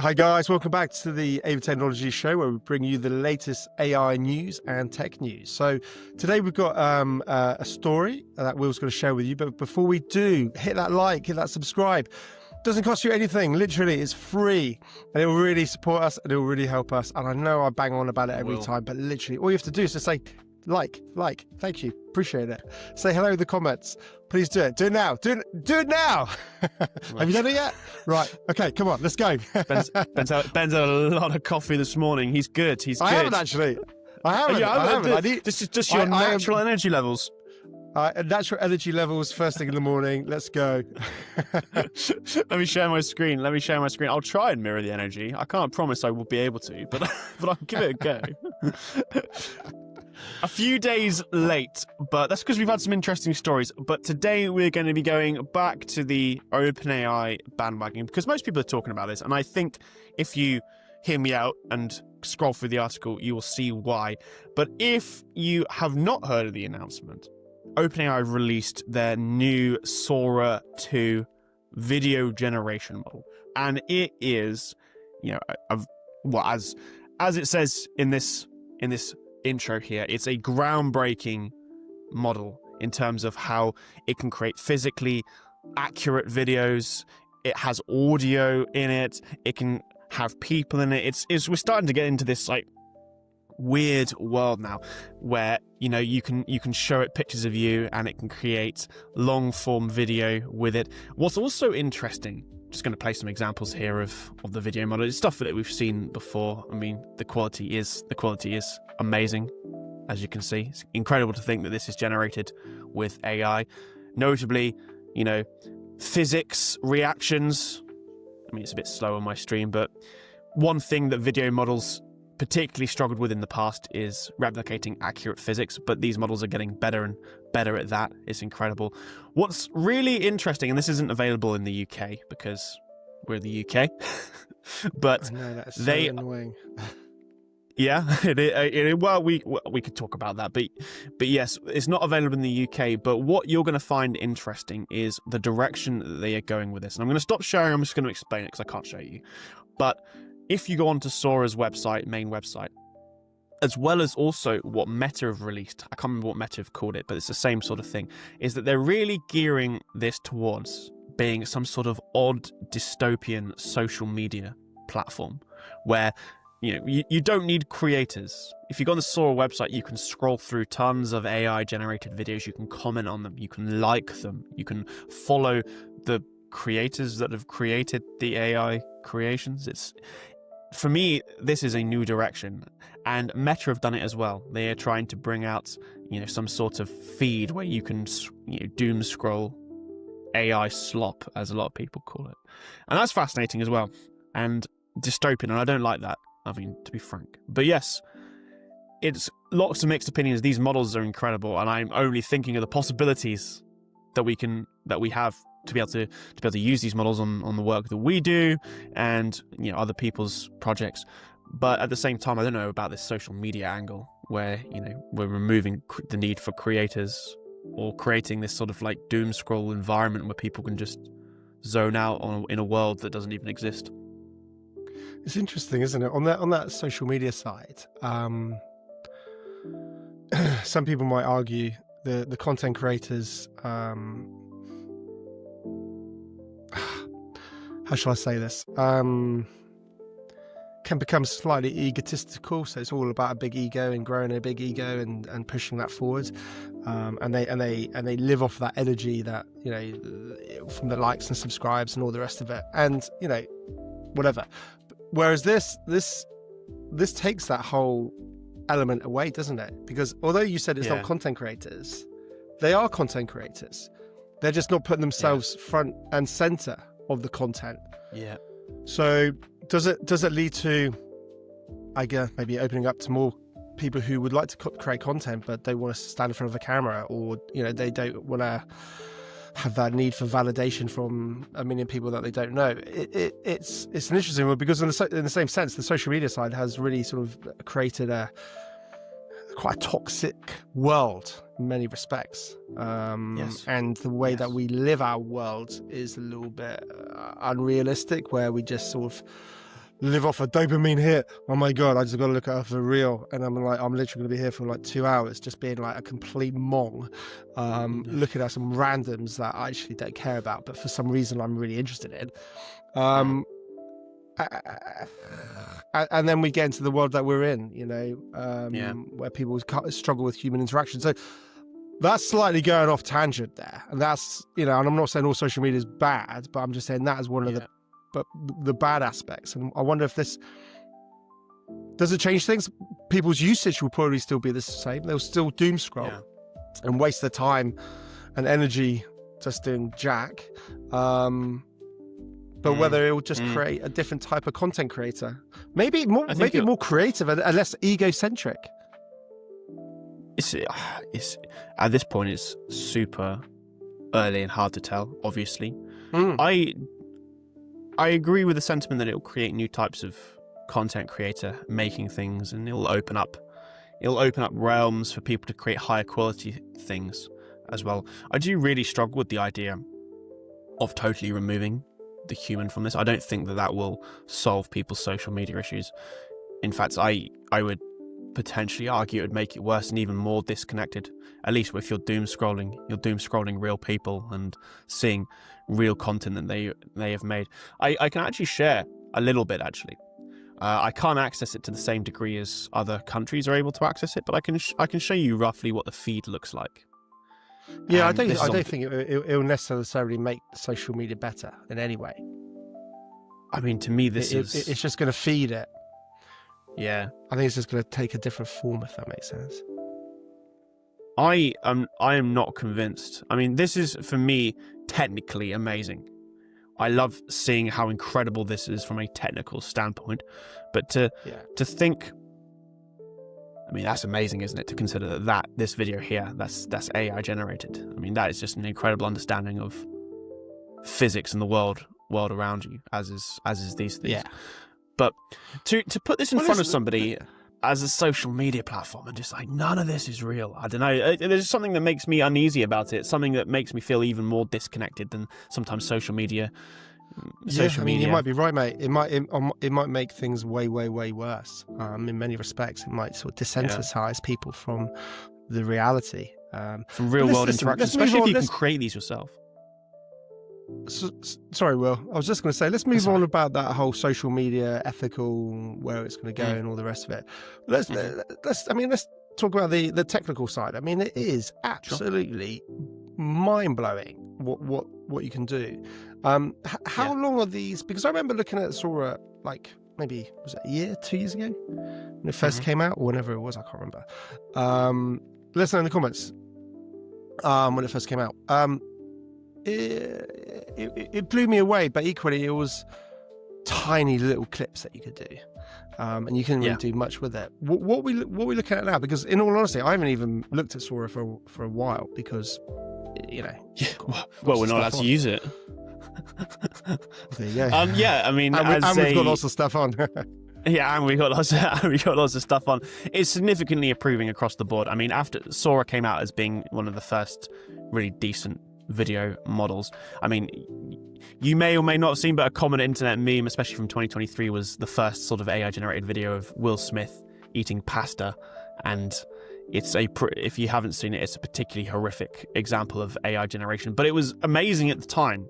Hi guys, welcome back to the AV Technology Show, where we bring you the latest AI news and tech news. So today we've got a story that Will's going to share with you. But before we do, hit that like, hit that subscribe. Doesn't cost you anything. Literally, it's free, and it will really support us and it will really help us. And I know I bang on about it every time, but literally, all you have to do is just say like. Thank you, appreciate it. Say hello in the comments. Please do it. Do it now. Do it now. Have you done it yet? Right. Okay. Come on. Let's go. Ben's had a lot of coffee this morning. He's good. I haven't actually. I haven't. This is just your natural energy levels. Natural energy levels first thing in the morning. Let's go. Let me share my screen. I'll try and mirror the energy. I can't promise I will be able to, but I'll give it a go. A few days late, but that's because we've had some interesting stories. But today we're going to be going back to the OpenAI bandwagon because most people are talking about this. And I think if you hear me out and scroll through the article, you will see why. But if you have not heard of the announcement, OpenAI released their new Sora 2 video generation model. And it is, as it says in this intro here, it's a groundbreaking model in terms of how it can create physically accurate videos. It has audio in it. It can have people in it. We're starting to get into this like weird world now where you can show it pictures of you and it can create long form video with it. What's also interesting, just going to play some examples here of the video model. It's stuff that we've seen before. I mean, the quality is amazing, as you can see. It's incredible to think that this is generated with AI. Notably, physics reactions. I mean, it's a bit slow on my stream, but one thing that video models particularly struggled with in the past is replicating accurate physics, but these models are getting better and better at that. It's incredible. What's really interesting, and this isn't available in the UK because we're the UK, but I know, that's so annoying. Yeah, well, we could talk about that, but yes, it's not available in the UK. But what you're going to find interesting is the direction that they are going with this. And I'm going to stop sharing. I'm just going to explain it because I can't show you. But if you go onto Sora's main website, as well as also what Meta have released, I can't remember what Meta have called it, but it's the same sort of thing, is that they're really gearing this towards being some sort of odd dystopian social media platform where you don't need creators. If you go on the Sora website, you can scroll through tons of AI generated videos. You can comment on them. You can like them. You can follow the creators that have created the AI creations. For me, this is a new direction, and Meta have done it as well. They are trying to bring out, some sort of feed where you can, doom scroll AI slop, as a lot of people call it, and that's fascinating as well, and dystopian. And I don't like that. I mean, to be frank, but yes, it's lots of mixed opinions. These models are incredible, and I'm only thinking of the possibilities that we have to be able to use these models on the work that we do and other people's projects. But at the same time, I don't know about this social media angle where we're removing the need for creators or creating this sort of like doom scroll environment where people can just zone out in a world that doesn't even exist. It's interesting, isn't it? On that social media side, some people might argue the content creators, how shall I say this? Can become slightly egotistical. So it's all about a big ego and growing a big ego and pushing that forward. And they live off that energy that, from the likes and subscribes and all the rest of it. And, whatever. Whereas this takes that whole element away, doesn't it? Because although you said it's not content creators, they are content creators. They're just not putting themselves front and center of the content. Yeah. So does it lead to, I guess, maybe opening up to more people who would like to create content but don't want to stand in front of a camera, or they don't want to have that need for validation from a million people that they don't know? It's an interesting one, because in the same sense, the social media side has really sort of created quite a toxic world in many respects. And the way that we live our world is a little bit unrealistic, where we just sort of live off a dopamine hit. Oh my god, I just got to look at her for real. And I'm literally going to be here for like 2 hours, just being like a complete mong, looking at some randoms that I actually don't care about, but for some reason I'm really interested in. And then we get into the world that we're in, where people struggle with human interaction. So that's slightly going off tangent there. And that's, and I'm not saying all social media is bad, but I'm just saying that is one of the bad aspects. And I wonder if does it change things? People's usage will probably still be the same. They'll still doom scroll and waste their time and energy just doing jack. But whether it will just create a different type of content creator, maybe more creative and less egocentric. It's at this point it's super early and hard to tell. Obviously, I agree with the sentiment that it will create new types of content creator making things, and it'll open up realms for people to create higher quality things as well. I do really struggle with the idea of totally removing the human from this. I don't think that will solve people's social media issues. In fact, I would potentially argue it would make it worse and even more disconnected. At least if you're doom scrolling real people and seeing real content that they have made. I can actually share a little bit actually. I can't access it to the same degree as other countries are able to access it, but I can show you roughly what the feed looks like. Yeah, I don't think it will necessarily make social media better in any way. I mean, to me, it's just going to feed it. Yeah, I think it's just going to take a different form, if that makes sense. I am not convinced. I mean, this is for me technically amazing. I love seeing how incredible this is from a technical standpoint, but to think. I mean, that's amazing, isn't it? To consider that this video here, that's AI generated. I mean, that is just an incredible understanding of physics and the world around you, as is these things. Yeah. But to put this in front of somebody as a social media platform and just like, none of this is real. I don't know. There's something that makes me uneasy about it. Something that makes me feel even more disconnected than sometimes social media. You might be right, mate. It might make things way, way, way worse. In many respects, it might sort of desensitize people from the reality, from real world interaction, especially if you can create these yourself. Sorry, Will. I was just going to say, let's move on about that whole social media ethical, where it's going to go, and all the rest of it. Let's talk about the technical side. I mean, it is absolutely mind blowing what you can do. How long are these? Because I remember looking at Sora, like maybe was it a year, 2 years ago, when it first came out, or whenever it was, I can't remember. Let us know in the comments when it first came out. It blew me away, but equally it was tiny little clips that you could do, and you couldn't really do much with it. What we looking at now? Because in all honesty, I haven't even looked at Sora for a while because we're not allowed to use it. There you go. I mean, and we've got lots of stuff on. Yeah, and we got lots of stuff on. It's significantly improving across the board. I mean, after Sora came out as being one of the first really decent video models. I mean, you may or may not have seen, but a common internet meme, especially from 2023, was the first sort of AI generated video of Will Smith eating pasta, and if you haven't seen it, it's a particularly horrific example of AI generation, but it was amazing at the time.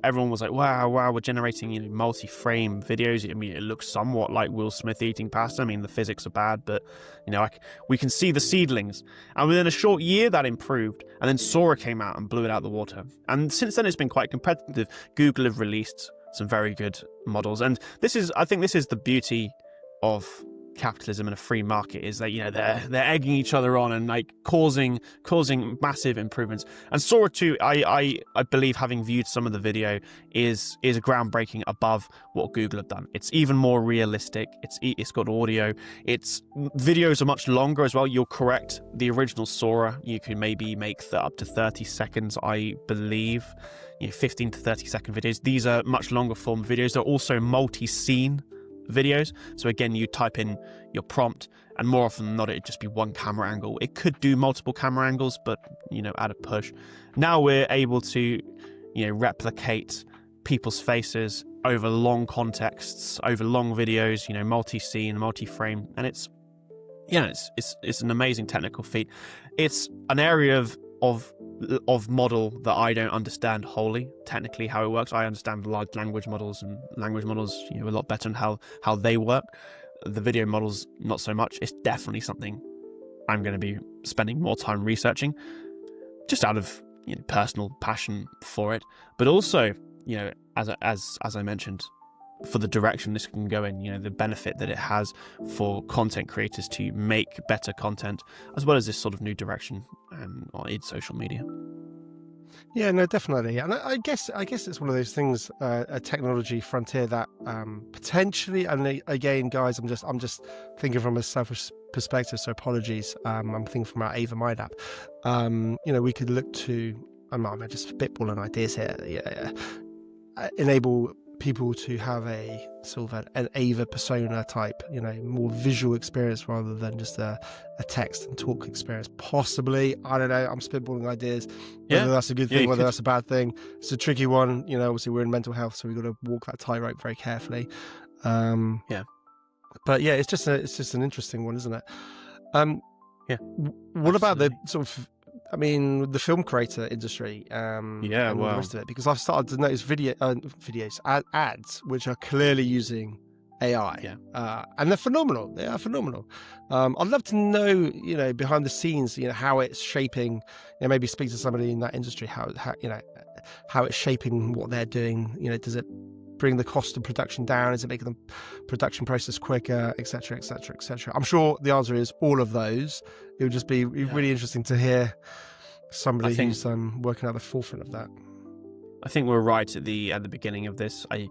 Everyone was like, wow, we're generating multi-frame videos. I mean, it looks somewhat like Will Smith eating pasta. I mean, the physics are bad, but we can see the seedlings. And within a short year, that improved. And then Sora came out and blew it out of the water. And since then, it's been quite competitive. Google have released some very good models, and I think this is the beauty of capitalism and a free market, is that they're egging each other on and like causing massive improvements. And Sora 2, I believe, having viewed some of the video, is groundbreaking above what Google have done. It's even more realistic. It's got audio. Its videos are much longer as well. You're correct. The original Sora, you could maybe make up to 30 seconds, I believe. 15 to 30 second videos. These are much longer form videos. They're also multi-scene videos. So again, you type in your prompt, and more often than not, it'd just be one camera angle. It could do multiple camera angles, but at a push. Now we're able to replicate people's faces over long contexts, over long videos, multi-scene, multi-frame, and it's an amazing technical feat. It's an area of model that I don't understand wholly technically how it works. I understand large language models and language models, a lot better and how they work. The video models, not so much. It's definitely something I'm going to be spending more time researching, just out of personal passion for it, but also as I mentioned, for the direction this can go in, the benefit that it has for content creators to make better content, as well as this sort of new direction in social media. Yeah, no, definitely. And I guess it's one of those things, a technology frontier that potentially, and again, guys, I'm just thinking from a selfish perspective, so apologies. I'm thinking from our Ava Mind app. We could look to, I'm just spitballing ideas here. Enable people to have a sort of an Ava persona type, more visual experience rather than just a text and talk experience. Possibly, I don't know. I'm spitballing ideas. Whether that's a good thing, whether that's a bad thing, it's a tricky one. Obviously we're in mental health, so we've got to walk that tightrope very carefully. But yeah, it's just an interesting one, isn't it? What about the sort of, the film creator industry, and the rest of it? Because I've started to notice ads, which are clearly using AI, and they're phenomenal. They are phenomenal. I'd love to know, behind the scenes, how it's shaping. Maybe speak to somebody in that industry, how it's shaping what they're doing. Does it bring the cost of production down? Is it making the production process quicker, etc., etc., etc.? I'm sure the answer is all of those. It would just be really interesting to hear somebody who's working at the forefront of that. I think we're right at the beginning of this. I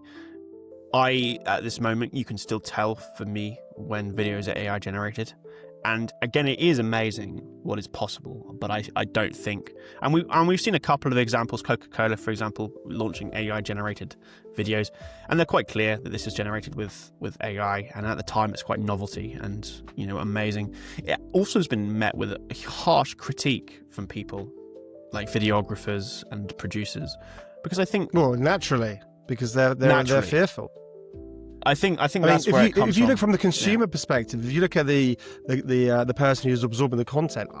at this moment, you can still tell for me when videos are AI generated. And again, it is amazing what is possible, but I don't think, and we've seen a couple of examples. Coca-Cola, for example, launching AI generated videos, and they're quite clear that this is generated with AI. And at the time, it's quite novelty and amazing. It also has been met with a harsh critique from people like videographers and producers, because I think naturally, because they're fearful. I think that's where it comes from. If you look from the consumer perspective, if you look at the person who's absorbing the content,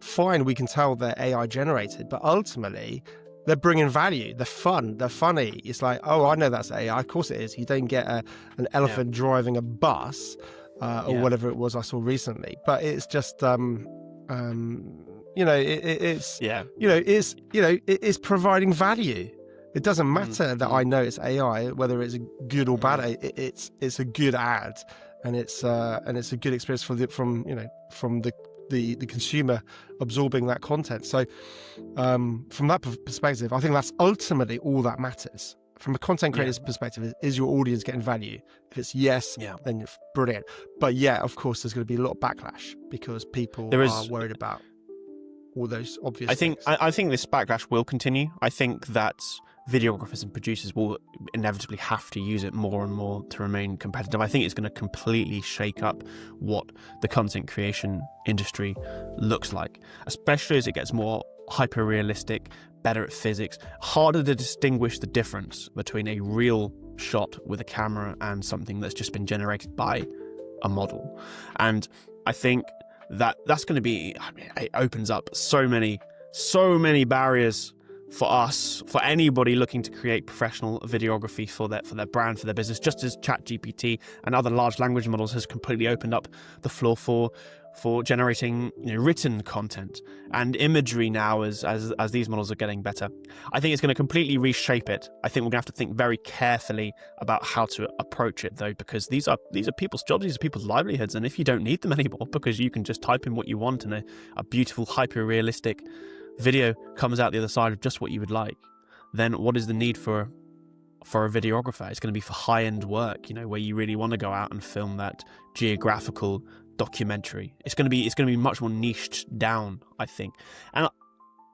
fine, we can tell they're AI generated, but ultimately they're bringing value. They're fun. They're funny. It's like, oh, I know that's AI. Of course it is. You don't get an elephant driving a bus or whatever it was I saw recently. But it's just it's providing value. It doesn't matter that I know it's AI, whether it's good or bad. It's a good ad, and it's a good experience from the consumer absorbing that content. So from that perspective, I think that's ultimately all that matters. From a content creator's perspective, is your audience getting value? If it's yes, then you're brilliant. But of course, there's going to be a lot of backlash because people are worried about all those obvious things. I think this backlash will continue. I think that videographers and producers will inevitably have to use it more and more to remain competitive. I think it's going to completely shake up what the content creation industry looks like, especially as it gets more hyper-realistic, better at physics, harder to distinguish the difference between a real shot with a camera and something that's just been generated by a model. And I think that's going to be, it opens up so many barriers for us, for anybody looking to create professional videography for their brand, for their business, just as ChatGPT and other large language models has completely opened up the floor for generating written content and imagery now as these models are getting better. I think it's going to completely reshape it. I think we're going to have to think very carefully about how to approach it, though, because these are people's jobs, these are people's livelihoods, and if you don't need them anymore because you can just type in what you want and a beautiful hyper-realistic video comes out the other side of just what you would like, then what is the need for a videographer? It's going to be for high-end work, where you really want to go out and film that geographical documentary. It's going to be much more niched down, I think. And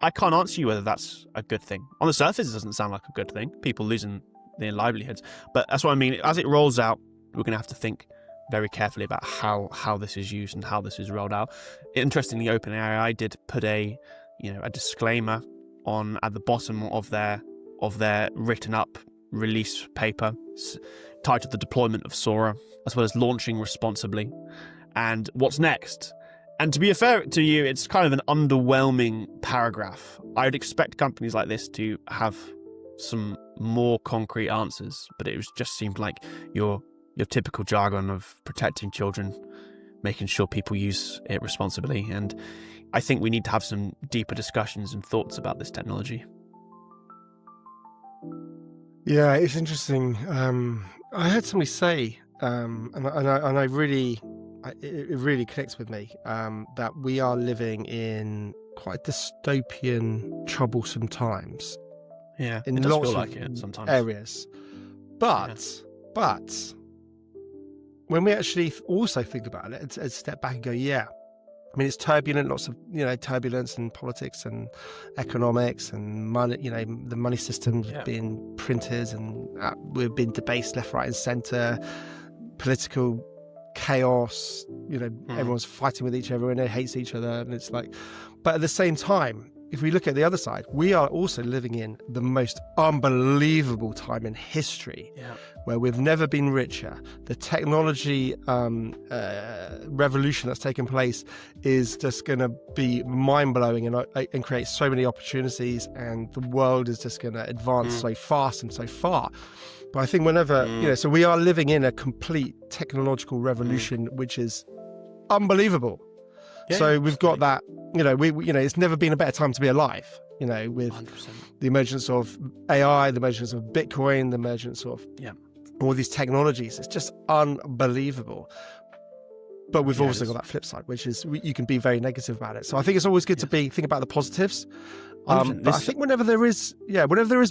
I can't answer you whether that's a good thing. On the surface, it doesn't sound like a good thing, people losing their livelihoods. But that's what I mean. As it rolls out, we're going to have to think very carefully about how this is used and how this is rolled out. Interestingly, OpenAI did put a disclaimer at the bottom of their written up release paper titled The Deployment of Sora, as well as launching responsibly. And what's next? And to be fair to you, it's kind of an underwhelming paragraph. I would expect companies like this to have some more concrete answers, but it just seemed like your typical jargon of protecting children, making sure people use it responsibly. And I think we need to have some deeper discussions and thoughts about this technology. Yeah, it's interesting. I heard somebody say, and I really, it really clicks with me, that we are living in quite dystopian, troublesome times. Yeah, in it does lots feel of like it sometimes. areas. But when we actually also think about it, and step back and go, yeah, I mean, it's turbulent, lots of, turbulence in politics and economics and money, the money system being printers, and we've been debased left, right and centre, political chaos, everyone's fighting with each other and they hate each other. And it's like, but at the same time, if we look at the other side, we are also living in the most unbelievable time in history, where we've never been richer. The technology revolution that's taken place is just going to be mind-blowing and create so many opportunities, and the world is just going to advance so fast and so far. But I think whenever, so we are living in a complete technological revolution, which is unbelievable. So we've got that, it's never been a better time to be alive, with 100%. The emergence of AI, the emergence of Bitcoin, the emergence of all these technologies. It's just unbelievable. But we've also got that flip side, which is you can be very negative about it. So I think it's always good to think about the positives. But I think whenever there is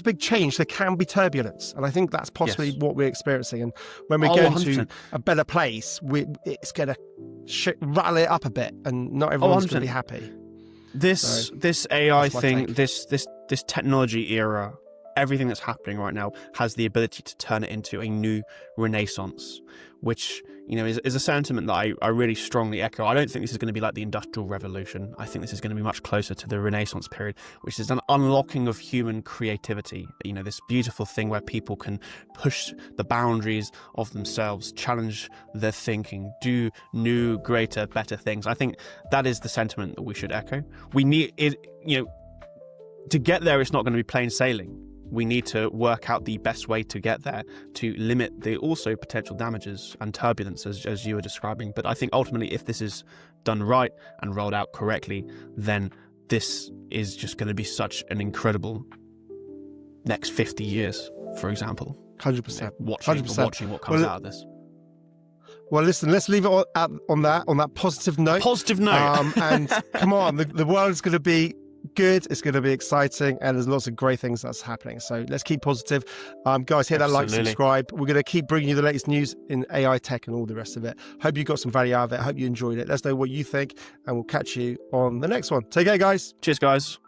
big change, there can be turbulence, and I think that's possibly what we're experiencing. And when we go into a better place, it's going to rattle it up a bit, and not everyone's going to be happy. This AI thing, this technology era, everything that's happening right now has the ability to turn it into a new renaissance, which is a sentiment that I really strongly echo. I don't think this is going to be like the Industrial Revolution. I think this is going to be much closer to the Renaissance period, which is an unlocking of human creativity. This beautiful thing where people can push the boundaries of themselves, challenge their thinking, do new, greater, better things. I think that is the sentiment that we should echo. We need it, to get there. It's not going to be plain sailing. We need to work out the best way to get there to limit the also potential damages and turbulence as you were describing. But I think ultimately, if this is done right and rolled out correctly, then this is just going to be such an incredible next 50 years, for example. 100%. Watching what comes out of this. Well, listen, let's leave it on that positive note. And come on, the world's going to be good, it's going to be exciting, and there's lots of great things that's happening. So let's keep positive. Guys, hit that like, subscribe. We're going to keep bringing you the latest news in AI tech and all the rest of it. Hope you got some value out of it. Hope you enjoyed it. Let us know what you think, and we'll catch you on the next one. Take care, guys. Cheers, guys.